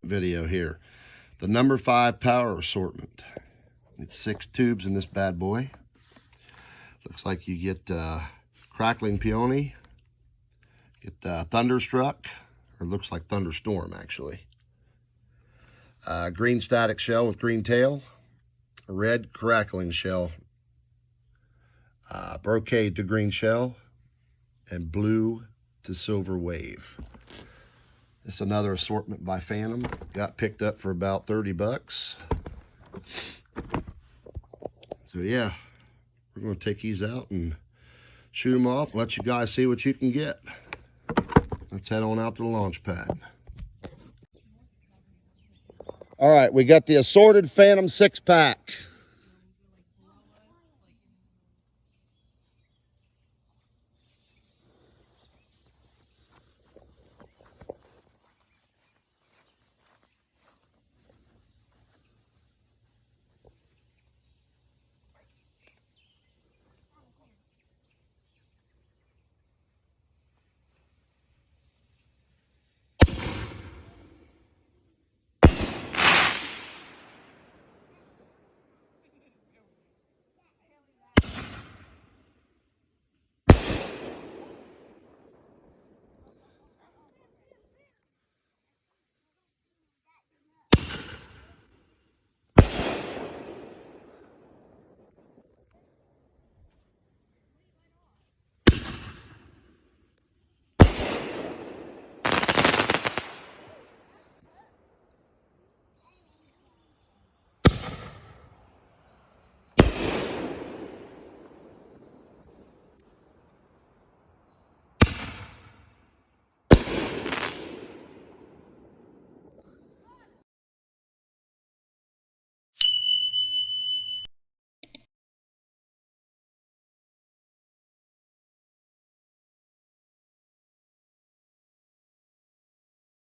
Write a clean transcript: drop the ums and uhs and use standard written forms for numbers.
video here. The number 5 Pyro assortment. It's 6 tubes in this bad boy. Looks like you get crackling peony, get thunderstruck, or looks like thunderstorm actually. Green static shell with green tail, red crackling shell, brocade to green shell, and blue to silver wave. This is another assortment by Phantom. Got picked up for about 30 bucks. So yeah, we're going to take these out and shoot them off and let you guys see what you can get. Let's head on out to the launch pad. All right, we got the assorted Phantom 6-pack.